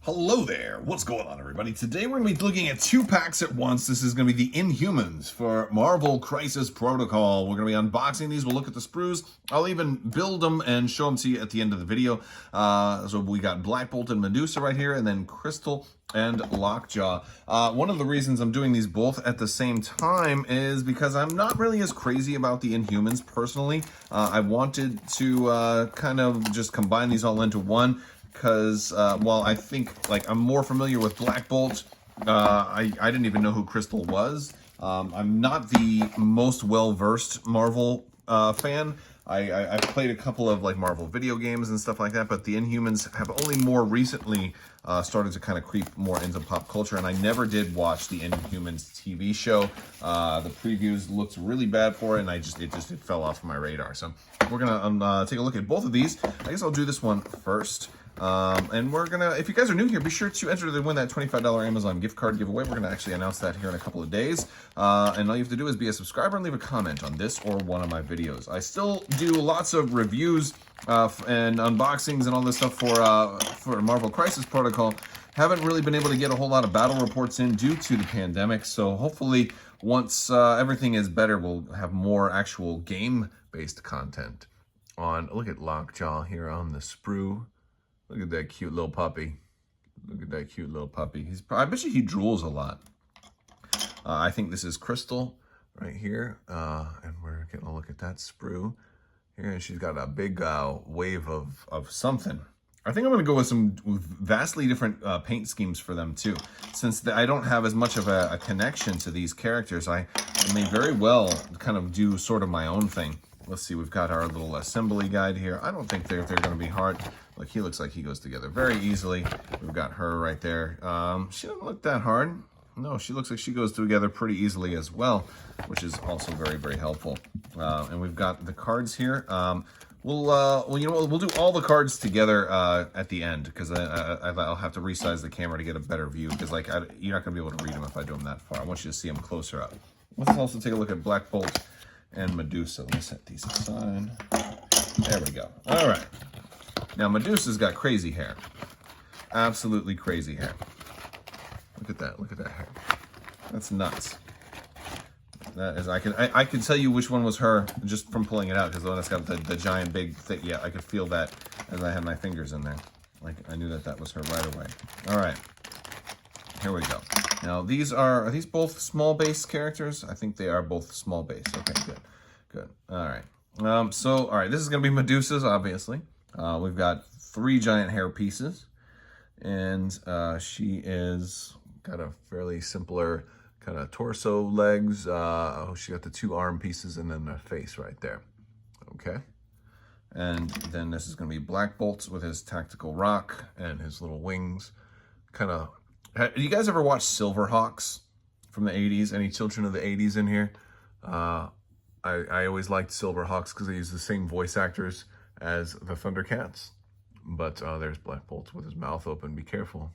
Hello there, what's going on everybody? Today we're going to be looking at two packs at once. This is going to be the Inhumans for Marvel Crisis Protocol. We're going to be unboxing these, we'll look at the sprues. I'll even build them and show them to you at the end of the video. So we got Black Bolt and Medusa right here, and then Crystal and Lockjaw. One of the reasons I'm doing these both at the same time is because I'm not really as crazy about the Inhumans personally. I wanted to kind of just combine these all into one. Because while I think I'm more familiar with Black Bolt, I didn't even know who Crystal was. I'm not the most well-versed Marvel fan. I've played a couple of Marvel video games and stuff like that, but the Inhumans have only more recently started to kind of creep more into pop culture, and I never did watch the Inhumans TV show. The previews looked really bad for it, and it fell off my radar. So we're gonna take a look at both of these. I guess I'll do this one first. And we're gonna, if you guys are new here, be sure to enter to win that $25 Amazon gift card giveaway. We're gonna actually announce that here in a couple of days. And all you have to do is be a subscriber and leave a comment on this or one of my videos. I still do lots of reviews and unboxings and all this stuff for Marvel Crisis Protocol. Haven't really been able to get a whole lot of battle reports in due to the pandemic. So hopefully once everything is better, we'll have more actual game-based content on. Look at Lockjaw here on the sprue. Look at that cute little puppy. Look at that cute little puppy. I bet you he drools a lot. I think this is Crystal right here. And we're getting a look at that sprue here. And she's got a big wave of something. I think I'm going to go with some vastly different paint schemes for them too. Since I don't have as much of a connection to these characters, I may very well kind of do sort of my own thing. Let's see, we've got our little assembly guide here. I don't think they're going to be hard. Look, he looks like he goes together very easily. We've got her right there. She doesn't look that hard. No, she looks like she goes together pretty easily as well, which is also very, very helpful. And we've got the cards here. Well, you know what? We'll do all the cards together at the end, because I'll have to resize the camera to get a better view, because you're not going to be able to read them if I do them that far. I want you to see them closer up. Let's also take a look at Black Bolt and Medusa. Let me set these aside. There we go. All right. Now, Medusa's got crazy hair. Absolutely crazy hair. Look at that. Look at that hair. That's nuts. That is, I can tell you which one was her just from pulling it out, because the one that's got the giant big thick. Yeah, I could feel that as I had my fingers in there. I knew that was her right away. All right. Here we go. Now, are these both small base characters? I think they are both small base. Okay, good. Good. All right. All right, this is going to be Medusa's, obviously. We've got 3 giant hair pieces, and she is got a fairly simpler kind of torso, legs. She got the 2 arm pieces and then the face right there. Okay. And then this is going to be Black Bolt with his tactical rock and his little wings. You guys ever watch Silverhawks from the 80s? Any children of the 80s in here? I always liked Silverhawks because they use the same voice actors as the Thundercats. But there's Black Bolt with his mouth open. Be careful.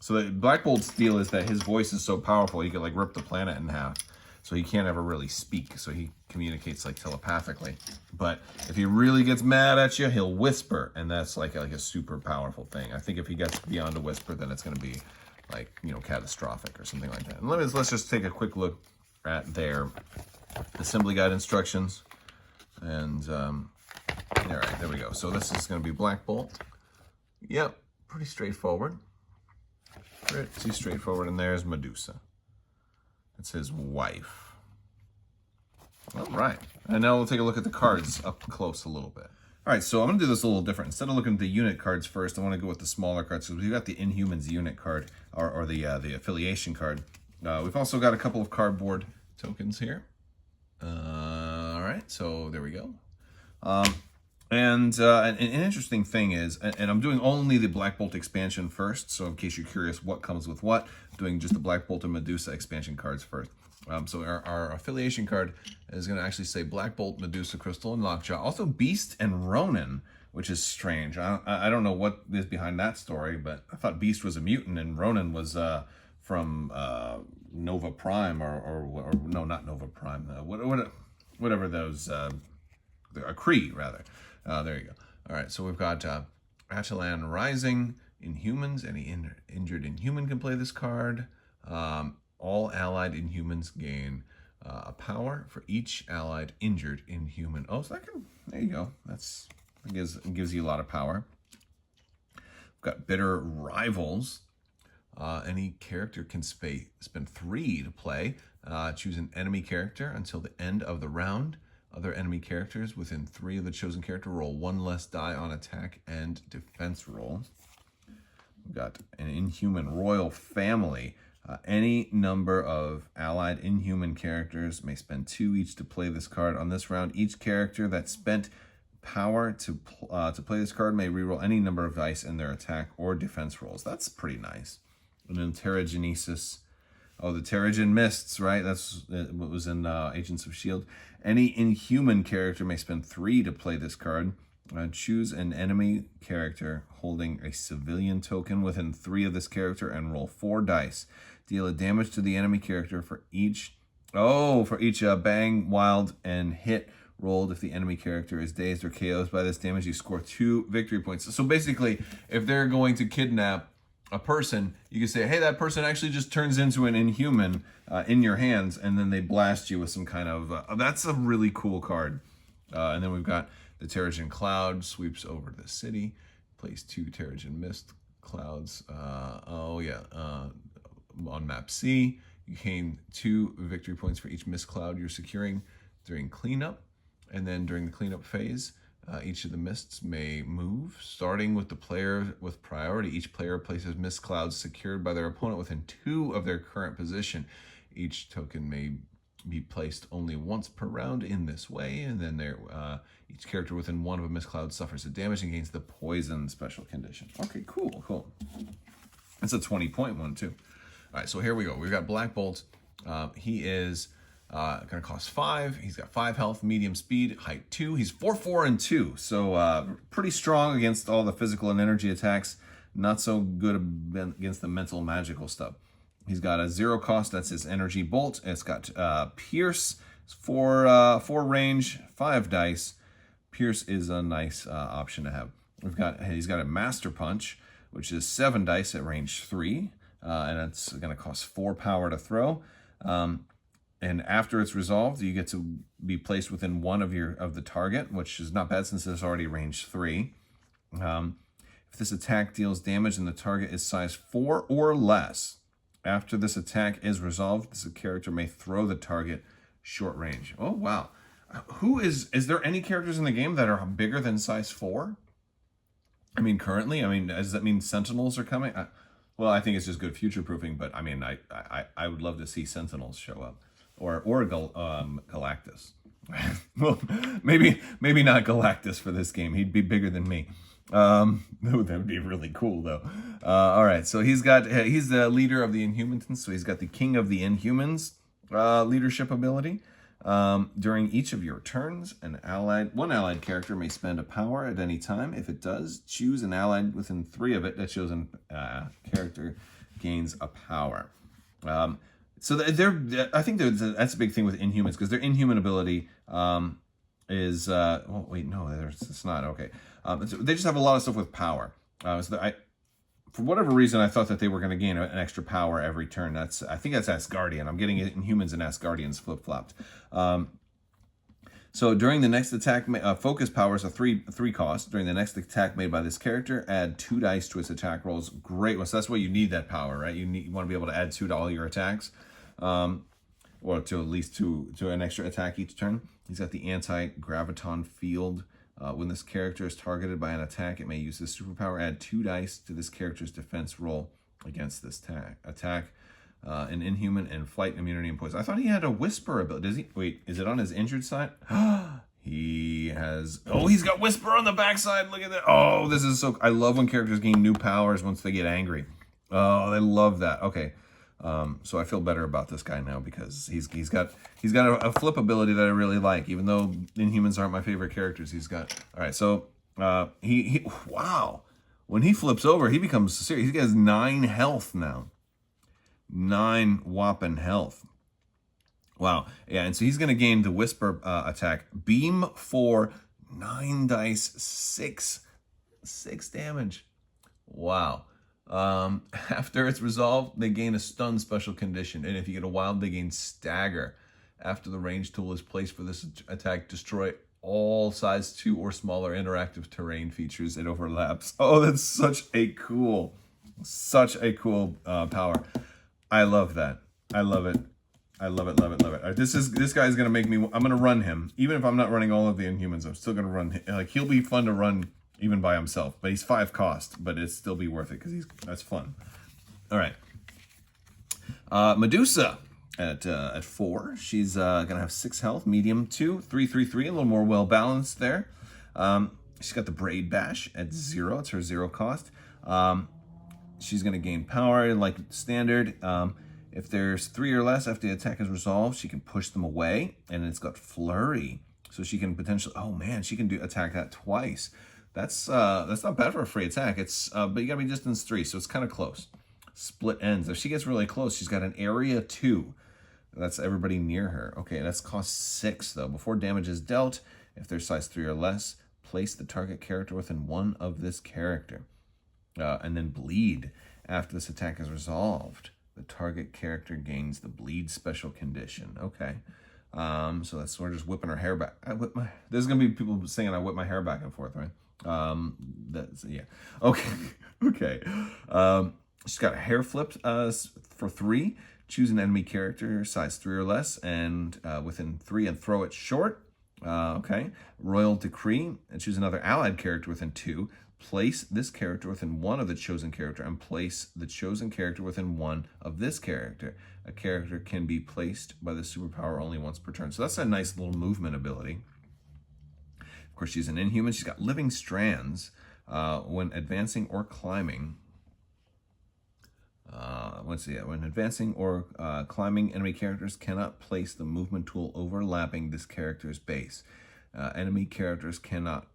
So the Black Bolt's deal is that his voice is so powerful he could rip the planet in half. So he can't ever really speak. So he communicates telepathically. But if he really gets mad at you, he'll whisper, and that's like a super powerful thing. I think if he gets beyond a whisper, then it's going to be catastrophic or something like that. And let's just take a quick look at their assembly guide instructions. And all right, there we go. So this is going to be Black Bolt. Yep, pretty straightforward. Pretty straightforward. And there's Medusa. It's his wife. All right. And now we'll take a look at the cards up close a little bit. All right, so I'm going to do this a little different. Instead of looking at the unit cards first, I want to go with the smaller cards. So we've got the Inhumans unit card, or the Affiliation card. We've also got a couple of cardboard tokens here. All right, so there we go. And an interesting thing is, and I'm doing only the Black Bolt expansion first, so in case you're curious what comes with what, I'm doing just the Black Bolt and Medusa expansion cards first. So our Affiliation card is going to actually say Black Bolt, Medusa, Crystal, and Lockjaw. Also Beast and Ronan, which is strange. I don't know what is behind that story, but I thought Beast was a mutant and Ronan was from Nova Prime, or no, not Nova Prime. Whatever those, a Kree, rather. There you go. All right, so we've got Attilan Rising, Inhumans. Any injured Inhuman can play this card. All allied Inhumans gain a power for each allied injured Inhuman. Oh, so that can, there you go. It gives you a lot of power. We've got Bitter Rivals. Any character can spend 3 to play. Choose an enemy character until the end of the round. Other enemy characters within 3 of the chosen character roll 1 less die on attack and defense roll. We've got an Inhuman Royal Family. Any number of allied Inhuman characters may spend 2 each to play this card. On this round, each character that spent power to play this card may reroll any number of dice in their attack or defense rolls. That's pretty nice. And then Terrigenesis. Oh, the Terrigen Mists, right? That's what was in Agents of S.H.I.E.L.D. Any Inhuman character may spend 3 to play this card. Choose an enemy character holding a civilian token within 3 of this character and roll 4 dice. Deal a damage to the enemy character for each bang, wild, and hit rolled. If the enemy character is dazed or KO'd by this damage, you score 2 victory points. So basically, if they're going to kidnap a person, you can say, hey, that person actually just turns into an Inhuman in your hands, and then they blast you with some kind of... that's a really cool card. And then we've got the Terrigen Cloud, sweeps over the city, place 2 Terrigen Mist clouds. On map C, you gain 2 victory points for each mist cloud you're securing during cleanup. And then during the cleanup phase, each of the mists may move. Starting with the player with priority, each player places mist clouds secured by their opponent within 2 of their current position. Each token may be placed only once per round in this way, and then each character within 1 of a mist cloud suffers a damage and gains the poison special condition. Okay, cool. That's a 20-point one too. All right, so here we go. We've got Black Bolt. He is going to cost 5. He's got 5 health, medium speed, height 2. He's 4/4 and 2, so pretty strong against all the physical and energy attacks. Not so good against the mental magical stuff. He's got a 0 cost. That's his energy bolt. It's got Pierce, 4 range, 5 dice. Pierce is a nice option to have. He's got a Master Punch, which is 7 dice at range 3. And it's going to cost 4 power to throw. And after it's resolved, you get to be placed within 1 of the target, which is not bad since it's already range 3. If this attack deals damage and the target is size 4 or less, after this attack is resolved, this character may throw the target short range. Oh, wow. Is there any characters in the game that are bigger than size 4? I mean, currently? Does that mean Sentinels are coming? Well, I think it's just good future-proofing, but I would love to see Sentinels show up, or Galactus. Well, maybe not Galactus for this game. He'd be bigger than me. That would be really cool, though. All right, so he's the leader of the Inhumans, so he's got the King of the Inhumans leadership ability. During each of your turns, one allied character may spend a power at any time. If it does, choose an allied within 3 of it. That chosen character gains a power. So I think that's a big thing with Inhumans, because their Inhuman ability is... oh, wait, no, it's not. Okay. They just have a lot of stuff with power. For whatever reason, I thought that they were going to gain an extra power every turn. I think that's Asgardian. I'm getting Inhumans and Asgardians flip-flopped. So during the next attack, focus power is a 3 cost. During the next attack made by this character, add 2 dice to its attack rolls. Great. So that's why you need that power, right? You want to be able to add 2 to all your attacks, or to at least to an extra attack each turn. He's got the anti-graviton field. When this character is targeted by an attack, it may use this superpower. Add 2 dice to this character's defense roll against this attack. An Inhuman and flight immunity and poison. I thought he had a Whisper ability. Does he? Wait, is it on his injured side? He has... Oh, he's got Whisper on the backside. Look at that. Oh, this is so... I love when characters gain new powers once they get angry. Oh, I love that. Okay. So I feel better about this guy now, because he's got a flip ability that I really like, even though Inhumans aren't my favorite characters. He's got... All right, so wow. When he flips over, he becomes serious. He has 9 health now. 9 whopping health. Wow. Yeah, and so he's going to gain the Whisper attack. Beam for 9 dice, 6 damage. Wow. After it's resolved, they gain a stun special condition, and if you get a wild, they gain stagger. After the range tool is placed for this attack, destroy all size 2 or smaller interactive terrain features it overlaps. Oh, that's such a cool power. I love that. I love it. I love it, love it, love it. All right, this guy's gonna make me. I'm gonna run him, even if I'm not running all of the Inhumans. I'm still gonna run him. Like, he'll be fun to run even by himself. But he's 5 cost, but it'd still be worth it because that's fun. All right, Medusa at 4. She's gonna have 6 health, medium 2, 3, a little more well balanced there. She's got the Braid Bash at 0. It's her 0 cost. She's gonna gain power like standard. If there's 3 or less after the attack is resolved, she can push them away, and it's got Flurry, so she can potentially. Oh man, she can attack that twice. That's not bad for a free attack. It's but you gotta be distance 3, so it's kind of close. Split ends. If she gets really close, she's got an area 2. That's everybody near her. Okay, that's cost 6 though. Before damage is dealt, if they're size 3 or less, place the target character within 1 of this character, and then bleed. After this attack is resolved, the target character gains the bleed special condition. Okay. So that's, we're just whipping her hair back. There's gonna be people saying I whip my hair back and forth, right? Yeah. Okay. Okay. She's got a hair flipped for 3. Choose an enemy character size 3 or less, and within 3, and throw it short. Okay. Royal Decree, and choose another allied character within 2. Place this character within 1 of the chosen character, and place the chosen character within 1 of this character. A character can be placed by the superpower only once per turn. So that's a nice little movement ability. Of course, she's an Inhuman. She's got Living Strands. When advancing or climbing, when advancing or climbing, enemy characters cannot place the movement tool overlapping this character's base. Enemy characters cannot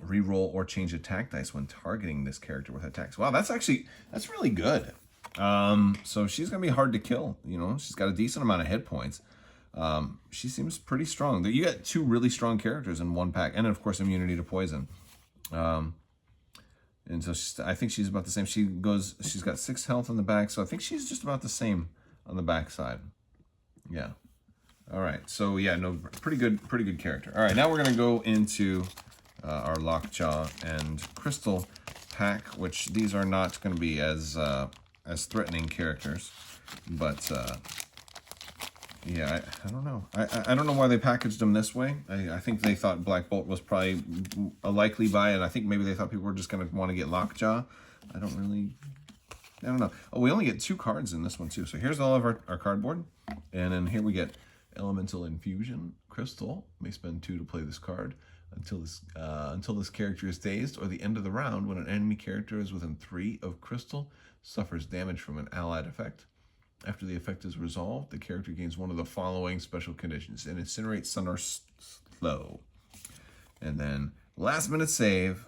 reroll or change attack dice when targeting this character with attacks. Wow, that's really good. So she's gonna be hard to kill. You know, she's got a decent amount of hit points. She seems pretty strong. You got 2 really strong characters in 1 pack, and of course immunity to poison. And so I think she's about the same. She's got 6 health on the back, so I think she's just about the same on the back side. Yeah. All right. So yeah, no, pretty good character. All right, now we're gonna go into our Lockjaw and Crystal pack, which these are not going to be as threatening characters, but yeah, I don't know. I don't know why they packaged them this way. I think they thought Black Bolt was probably a likely buy, and I think maybe they thought people were just going to want to get Lockjaw. I don't know. Oh, we only get 2 cards in this one too. So here's all of our cardboard, and then here we get Elemental Infusion. Crystal may spend 2 to play this card until this character is dazed, or the end of the round when an enemy character is within 3 of Crystal suffers damage from an allied effect. After the effect is resolved, the character gains 1 of the following special conditions: and Incinerate, Stun, or Slow. And then last minute save.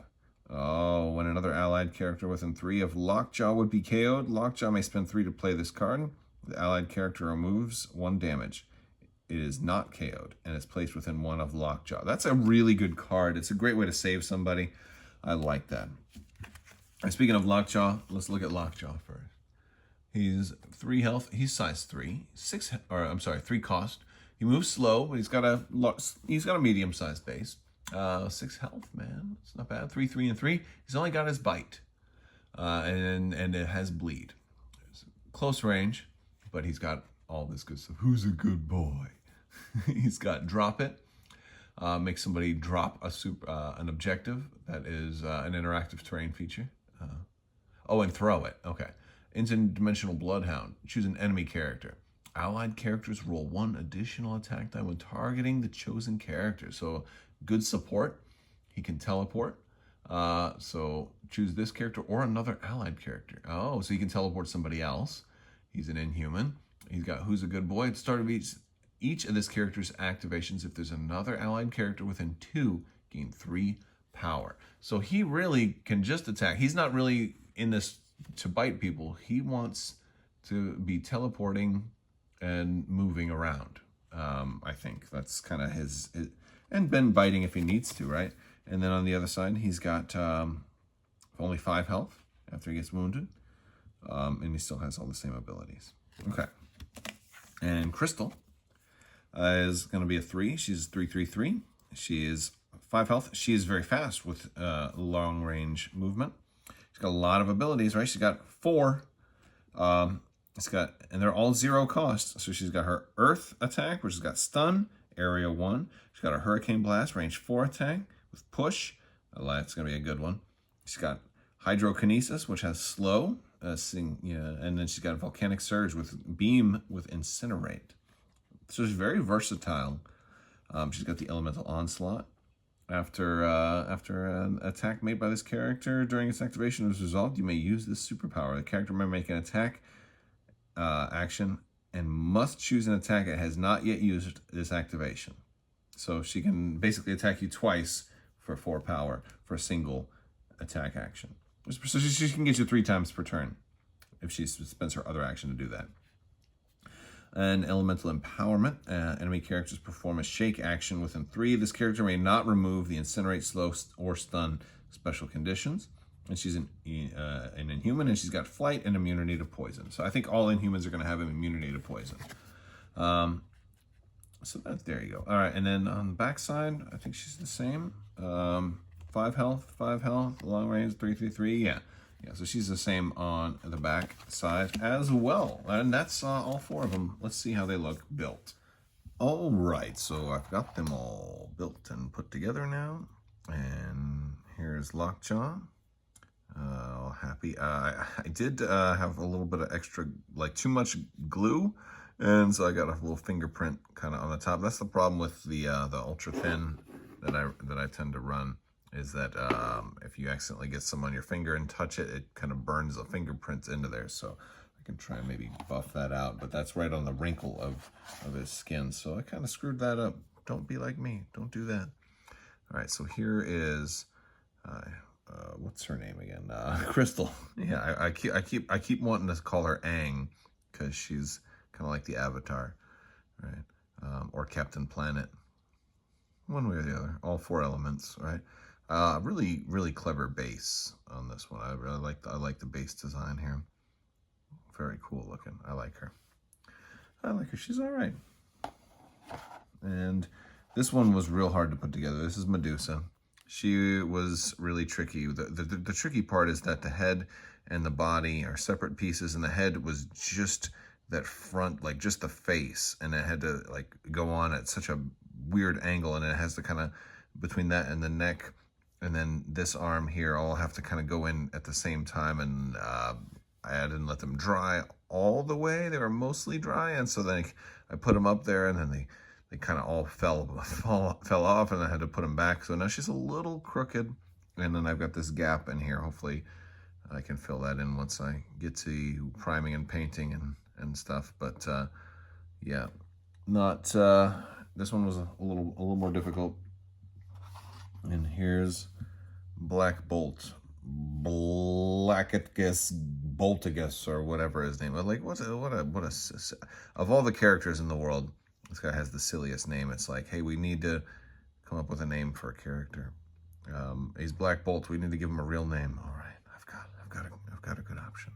Oh, when another allied character within 3 of Lockjaw would be KO'd, Lockjaw may spend 3 to play this card. The allied character removes 1 damage. It is not KO'd, and it's placed within 1 of Lockjaw. That's a really good card. It's a great way to save somebody. I like that. And speaking of Lockjaw, let's look at Lockjaw first. He's 3 health. He's size 3, 3 cost. He moves slow, but he's got a medium-sized base. 6 health, man. It's not bad. 3, and 3. He's only got his bite, and it has bleed. It's close range, but he's got all this good stuff. Who's a good boy? He's got Drop It. Make somebody drop an objective that is an interactive terrain feature. And Throw It. Okay. Interdimensional Bloodhound. Choose an enemy character. Allied characters roll 1 additional attack die when targeting the chosen character. So good support. He can teleport. So choose this character or another allied character. Oh, so he can teleport somebody else. He's an Inhuman. He's got Who's a Good Boy. At the start of each of this character's activations, if there's another allied character within 2, gain 3 power. So he really can just attack. He's not really in this to bite people. He wants to be teleporting and moving around. I think that's kind of his, and been biting if he needs to, right? And then on the other side, he's got only 5 health. after he gets wounded. And he still has all the same abilities. Okay. And Crystal is going to be a 3. She's 3/3/3. She is 5 health. She is very fast with long range movement. She's got a lot of abilities, right? She's got 4. And they're all 0 cost. So she's got her Earth attack, which has got stun, area 1. She's got her Hurricane Blast, range 4 attack with push. That's going to be a good one. She's got Hydrokinesis, which has slow, and then she's got Volcanic Surge with beam with Incinerate. So she's very versatile. She's got the Elemental Onslaught. After an attack made by this character during its activation is resolved, you may use this superpower. The character may make an attack action and must choose an attack it has not yet used this activation. So she can basically attack you twice for 4 power for a single attack action. So she can get you 3 times per turn if she spends her other action to do that. And Elemental Empowerment. Enemy characters perform a shake action within 3. This character may not remove the Incinerate, Slow, or Stun special conditions. And she's an Inhuman, and she's got Flight and immunity to poison. So I think all Inhumans are going to have immunity to poison. So there you go. All right, and then on the backside, I think she's the same. 5 health, long range, 3/3/3. Yeah, so she's the same on the back side as well. And that's all 4 of them. Let's see how they look built. All right, so I've got them all built and put together now. And here's Lockjaw. All happy. I did have a little bit of extra, like too much glue. And so I got a little fingerprint kind of on the top. That's the problem with the ultra thin that I tend to run, is that if you accidentally get some on your finger and touch it, it kind of burns the fingerprints into there. So I can try and maybe buff that out, but that's right on the wrinkle of his skin. So I kind of screwed that up. Don't be like me. Don't do that. All right, so here is what's her name again? Crystal. Yeah, I keep wanting to call her Aang because she's kind of like the Avatar, right? Or Captain Planet. One way or the other. All 4 elements, right? Really, really clever base on this one. I like the base design here. Very cool looking. I like her. She's all right. And this one was real hard to put together. This is Medusa. She was really tricky. The tricky part is that the head and the body are separate pieces, and the head was just that front, like just the face, and it had to like go on at such a weird angle, and it has to kind of, between that and the neck and then this arm here, all have to kind of go in at the same time. And I didn't let them dry all the way. They were mostly dry, and so then I put them up there, and then they kind of all fell off, and I had to put them back. So now she's a little crooked, and then I've got this gap in here. Hopefully I can fill that in once I get to priming and painting and stuff. But yeah, not this one was a little more difficult. And here's Black Bolt, Blackagus, Boltagus, or whatever his name. Like what a of all the characters in the world, this guy has the silliest name. It's like, hey, we need to come up with a name for a character. He's Black Bolt. We need to give him a real name. All right, I've got a good option.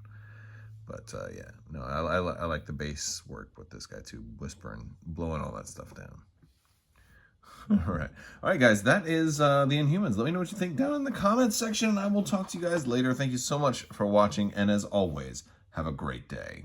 But yeah, no, I like the base work with this guy too, whispering, blowing all that stuff down. All right, guys, that is the Inhumans. Let me know what you think down in the comments section, and I will talk to you guys later. Thank you so much for watching, and as always, have a great day.